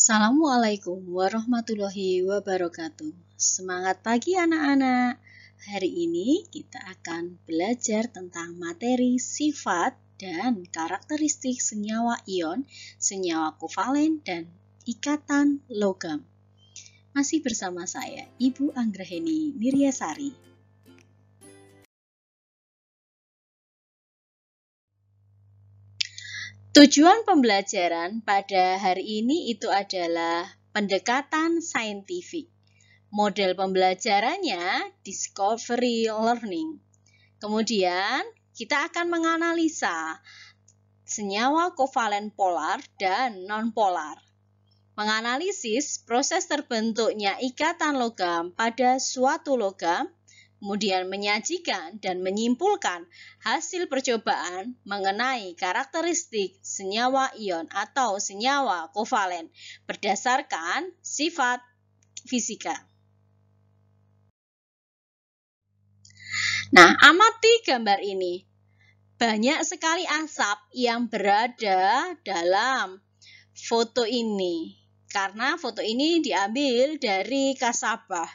Assalamualaikum warahmatullahi wabarakatuh. Semangat pagi anak-anak. Hari ini kita akan belajar tentang materi sifat dan karakteristik senyawa ion, senyawa kovalen, dan ikatan logam. Masih bersama saya, Ibu Anggraheni Niryasari. Tujuan pembelajaran pada hari ini itu adalah pendekatan saintifik. Model pembelajarannya discovery learning. Kemudian kita akan menganalisa senyawa kovalen polar dan non-polar. Menganalisis proses terbentuknya ikatan logam pada suatu logam, kemudian menyajikan dan menyimpulkan hasil percobaan mengenai karakteristik senyawa ion atau senyawa kovalen berdasarkan sifat fisika. Nah, amati gambar ini. Banyak sekali asap yang berada dalam foto ini, karena foto ini diambil dari Kasabah,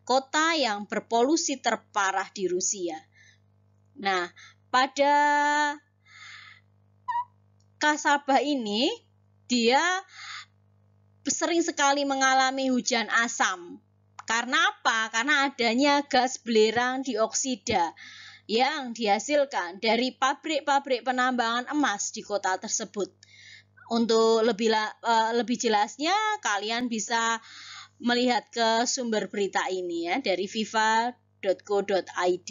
kota yang berpolusi terparah di Rusia. Nah, pada Kasabah ini, dia sering sekali mengalami hujan asam. Karena apa? Karena adanya gas belerang dioksida yang dihasilkan dari pabrik-pabrik penambangan emas di kota tersebut. Untuk lebih jelasnya, kalian bisa melihat ke sumber berita ini ya dari viva.co.id.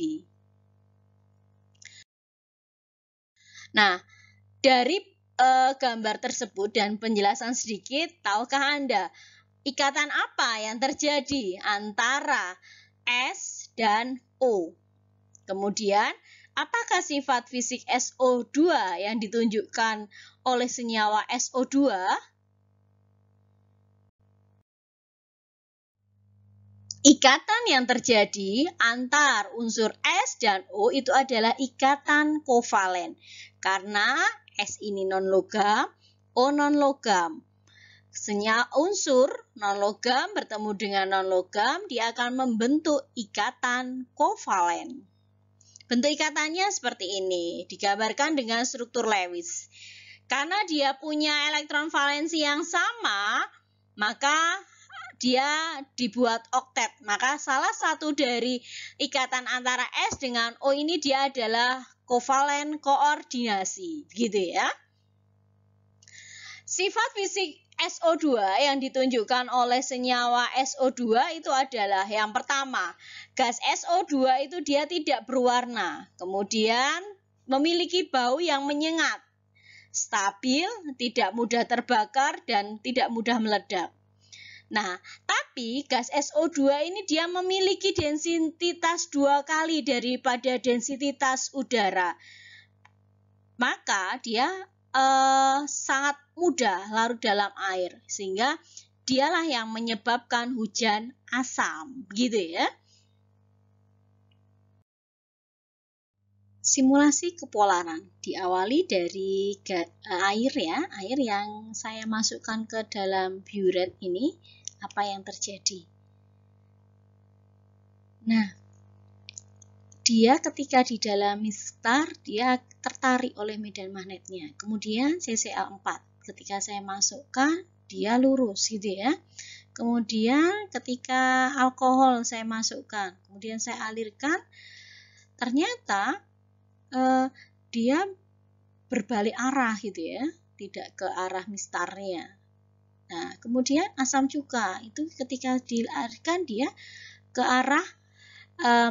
Nah, dari gambar tersebut dan penjelasan sedikit, tahukah Anda ikatan apa yang terjadi antara S dan O? Kemudian, apakah sifat fisik SO2 yang ditunjukkan oleh senyawa SO2? Ikatan yang terjadi antar unsur S dan O itu adalah ikatan kovalen. Karena S ini non-logam, O non-logam. Unsur non-logam bertemu dengan non-logam, dia akan membentuk ikatan kovalen. Bentuk ikatannya seperti ini, digambarkan dengan struktur Lewis. Karena dia punya elektron valensi yang sama, maka dia dibuat oktet. Maka salah satu dari ikatan antara S dengan O ini dia adalah kovalen koordinasi, gitu ya. Sifat fisik SO2 yang ditunjukkan oleh senyawa SO2 itu adalah yang pertama, gas SO2 itu dia tidak berwarna, kemudian memiliki bau yang menyengat, stabil, tidak mudah terbakar, dan tidak mudah meledak. Nah, tapi gas SO2 ini dia memiliki densitas 2 kali daripada densitas udara. Maka dia sangat mudah larut dalam air, sehingga dialah yang menyebabkan hujan asam, gitu ya. Simulasi kepolaran diawali dari air ya, air yang saya masukkan ke dalam burette ini. Apa yang terjadi? Nah, dia ketika di dalam mistar, dia tertarik oleh medan magnetnya. Kemudian CCl4, ketika saya masukkan, dia lurus gitu ya. Kemudian ketika alkohol saya masukkan, kemudian saya alirkan, ternyata dia berbalik arah gitu ya, tidak ke arah mistarnya. Nah, kemudian asam cuka itu ketika dilarikan dia ke arah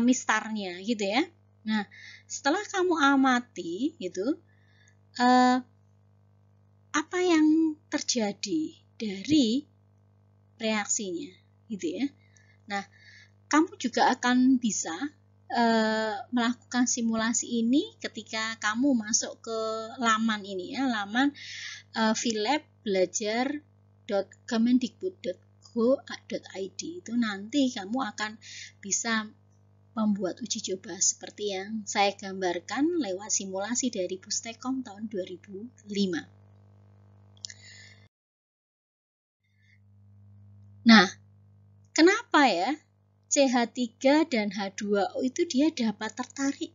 mistarnya gitu ya. Nah, setelah kamu amati gitu, apa yang terjadi dari reaksinya gitu ya. Nah, kamu juga akan bisa melakukan simulasi ini ketika kamu masuk ke laman ini ya, laman vilab.kemendikbud.go.id. Itu nanti kamu akan bisa membuat uji coba seperti yang saya gambarkan lewat simulasi dari Pustekom tahun 2005. Nah, kenapa ya CH3 dan H2O itu dia dapat tertarik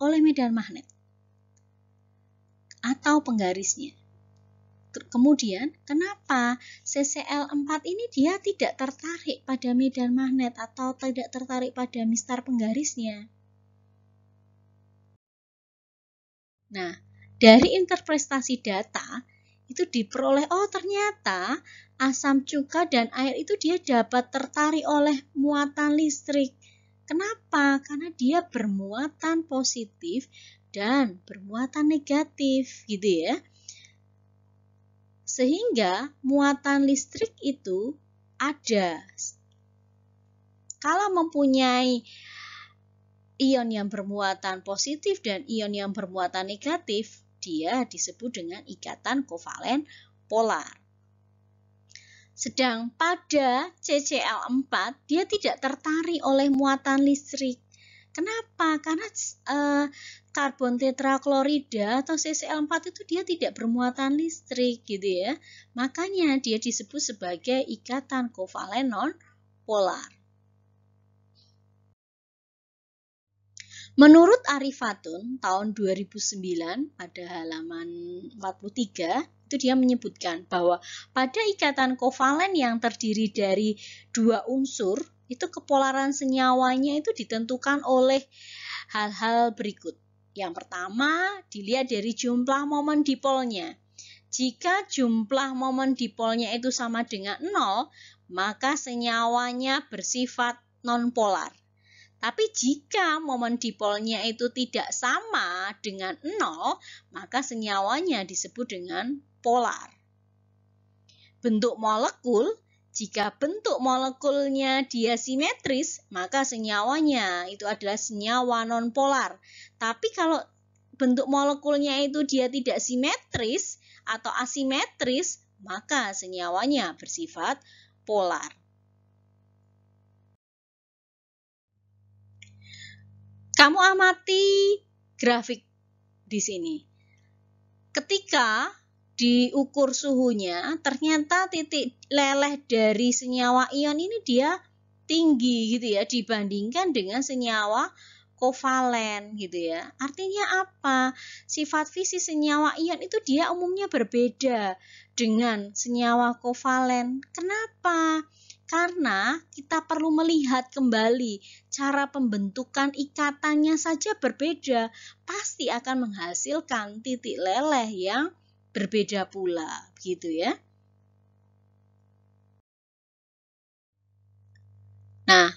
oleh medan magnet atau penggarisnya? Kemudian, kenapa CCl4 ini dia tidak tertarik pada medan magnet atau tidak tertarik pada mistar penggarisnya? Nah, dari interpretasi data, itu diperoleh, oh ternyata asam cuka dan air itu dia dapat tertarik oleh muatan listrik. Kenapa? Karena dia bermuatan positif dan bermuatan negatif, gitu ya. Sehingga muatan listrik itu ada. Kalau mempunyai ion yang bermuatan positif dan ion yang bermuatan negatif, dia disebut dengan ikatan kovalen polar. Sedang pada CCl4, dia tidak tertarik oleh muatan listrik. Kenapa? Karena karbon tetraklorida atau CCl4 itu dia tidak bermuatan listrik, gitu ya. Makanya dia disebut sebagai ikatan kovalen non-polar. Menurut Arifatun tahun 2009 pada halaman 43, itu dia menyebutkan bahwa pada ikatan kovalen yang terdiri dari dua unsur, itu kepolaran senyawanya itu ditentukan oleh hal-hal berikut. Yang pertama, dilihat dari jumlah momen dipolnya. Jika jumlah momen dipolnya itu sama dengan 0, maka senyawanya bersifat nonpolar. Tapi jika momen dipolnya itu tidak sama dengan 0, maka senyawanya disebut dengan polar. Bentuk molekul, jika bentuk molekulnya dia simetris, maka senyawanya itu adalah senyawa nonpolar. Tapi kalau bentuk molekulnya itu dia tidak simetris atau asimetris, maka senyawanya bersifat polar. Kamu amati grafik di sini. Ketika diukur suhunya, ternyata titik leleh dari senyawa ion ini dia tinggi gitu ya dibandingkan dengan senyawa kovalen gitu ya. Artinya apa? Sifat fisik senyawa ion itu dia umumnya berbeda dengan senyawa kovalen. Kenapa? Karena kita perlu melihat kembali cara pembentukan ikatannya saja berbeda, pasti akan menghasilkan titik leleh yang berbeda pula, gitu ya. Nah,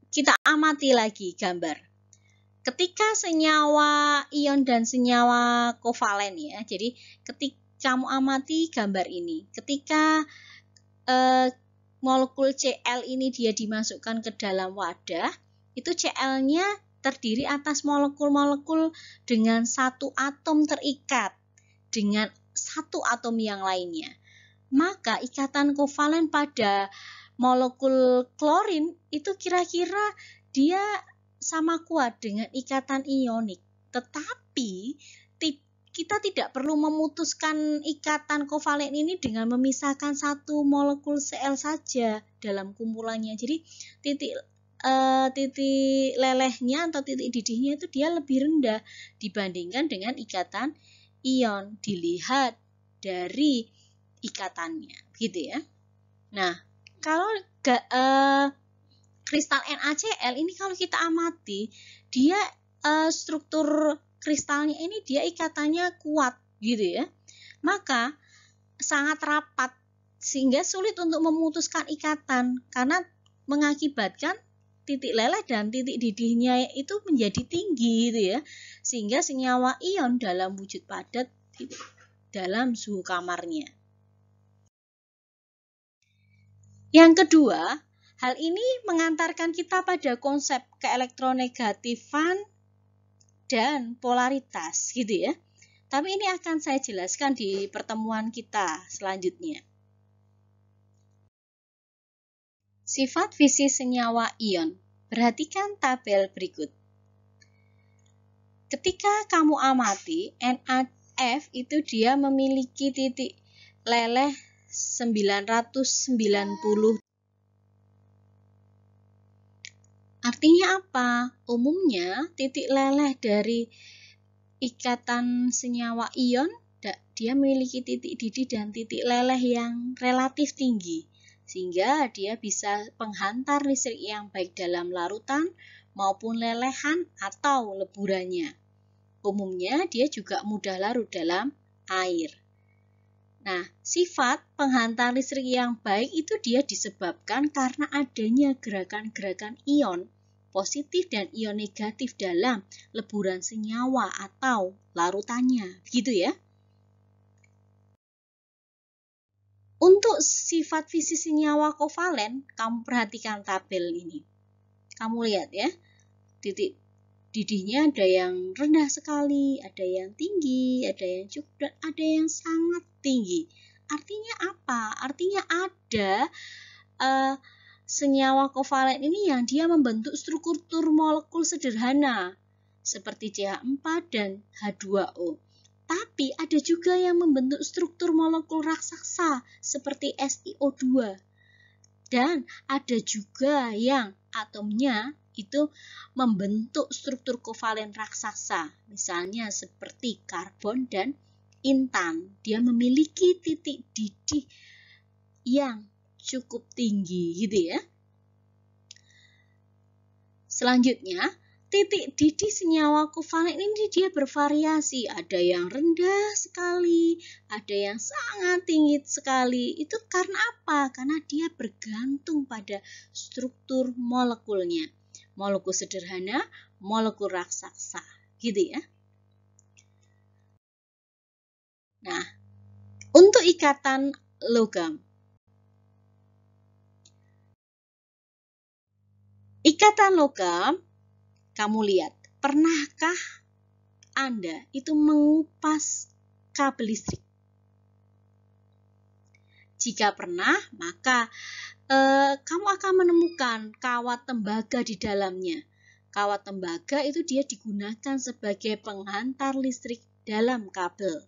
kita amati lagi gambar. Ketika senyawa ion dan senyawa kovalen ya, jadi ketika kamu amati gambar ini, ketika molekul Cl ini dia dimasukkan ke dalam wadah, itu Cl-nya terdiri atas molekul-molekul dengan satu atom terikat dengan satu atom yang lainnya. Maka ikatan kovalen pada molekul klorin itu kira-kira dia sama kuat dengan ikatan ionik. Tetapi kita tidak perlu memutuskan ikatan kovalen ini dengan memisahkan satu molekul Cl saja dalam kumpulannya. Jadi titik lelehnya atau titik didihnya itu dia lebih rendah dibandingkan dengan ikatan ion. Dilihat dari ikatannya, gitu ya. Nah, kalau kristal NaCl ini kalau kita amati, dia struktur kristalnya ini dia ikatannya kuat gitu ya. Maka sangat rapat sehingga sulit untuk memutuskan ikatan karena mengakibatkan titik leleh dan titik didihnya itu menjadi tinggi gitu ya. Sehingga senyawa ion dalam wujud padat dalam suhu kamarnya. Yang kedua, hal ini mengantarkan kita pada konsep keelektronegatifan dan polaritas gitu ya. Tapi ini akan saya jelaskan di pertemuan kita selanjutnya. Sifat fisik senyawa ion. Perhatikan tabel berikut. Ketika kamu amati NaF itu dia memiliki titik leleh 990. Artinya apa? Umumnya titik leleh dari ikatan senyawa ion, dia memiliki titik didih dan titik leleh yang relatif tinggi, sehingga dia bisa penghantar listrik yang baik dalam larutan maupun lelehan atau leburannya. Umumnya dia juga mudah larut dalam air. Nah, sifat penghantar listrik yang baik itu dia disebabkan karena adanya gerakan-gerakan ion positif dan ion negatif dalam leburan senyawa atau larutannya, begitu ya. Untuk sifat fisik senyawa kovalen, kamu perhatikan tabel ini. Kamu lihat ya, titik didihnya ada yang rendah sekali, ada yang tinggi, ada yang cukup, dan ada yang sangat tinggi. Artinya apa? Artinya ada senyawa kovalen ini yang dia membentuk struktur molekul sederhana seperti CH4 dan H2O. Tapi ada juga yang membentuk struktur molekul raksasa seperti SiO2. Dan ada juga yang atomnya itu membentuk struktur kovalen raksasa, misalnya seperti karbon dan intan. Dia memiliki titik didih yang cukup tinggi gitu ya. Selanjutnya, titik didih senyawa kovalen ini dia bervariasi. Ada yang rendah sekali, ada yang sangat tinggi sekali. Itu karena apa? Karena dia bergantung pada struktur molekulnya. Molekul sederhana, molekul raksasa, gitu ya. Nah, untuk ikatan logam. Ikatan logam, kamu lihat, pernahkah Anda itu mengupas kabel listrik? Jika pernah, maka kamu akan menemukan kawat tembaga di dalamnya. Kawat tembaga itu dia digunakan sebagai penghantar listrik dalam kabel.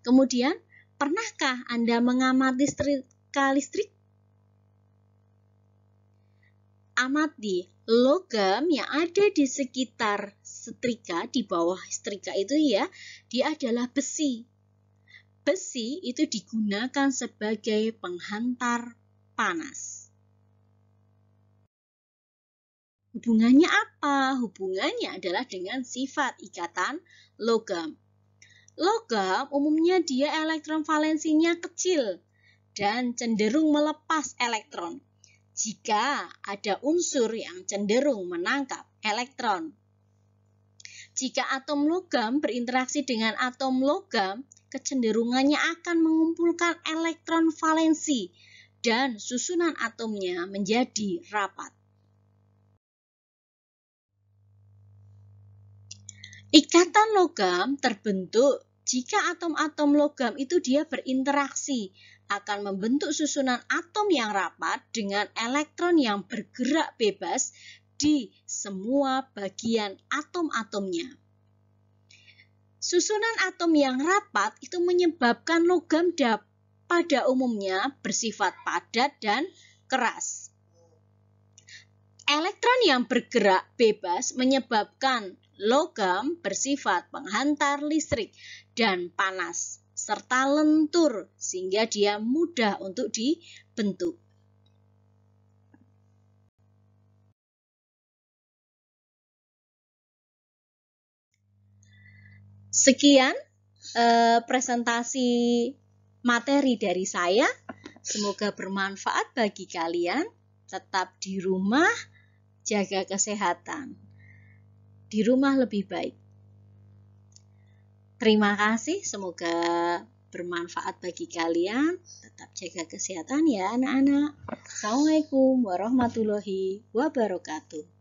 Kemudian, pernahkah Anda mengamati setrika listrik? Amati logam yang ada di sekitar setrika, di bawah setrika itu ya, dia adalah besi. Besi itu digunakan sebagai penghantar panas. Hubungannya apa? Hubungannya adalah dengan sifat ikatan logam. Logam umumnya dia elektron valensinya kecil dan cenderung melepas elektron jika ada unsur yang cenderung menangkap elektron. Jika atom logam berinteraksi dengan atom logam, kecenderungannya akan mengumpulkan elektron valensi dan susunan atomnya menjadi rapat. Ikatan logam terbentuk jika atom-atom logam itu dia berinteraksi, akan membentuk susunan atom yang rapat dengan elektron yang bergerak bebas di semua bagian atom-atomnya. Susunan atom yang rapat itu menyebabkan logam pada umumnya bersifat padat dan keras. Elektron yang bergerak bebas menyebabkan logam bersifat penghantar listrik dan panas, serta lentur sehingga dia mudah untuk dibentuk. Sekian presentasi materi dari saya. Semoga bermanfaat bagi kalian. Tetap di rumah, jaga kesehatan. Di rumah lebih baik. Terima kasih, semoga bermanfaat bagi kalian. Tetap jaga kesehatan ya anak-anak. Assalamualaikum warahmatullahi wabarakatuh.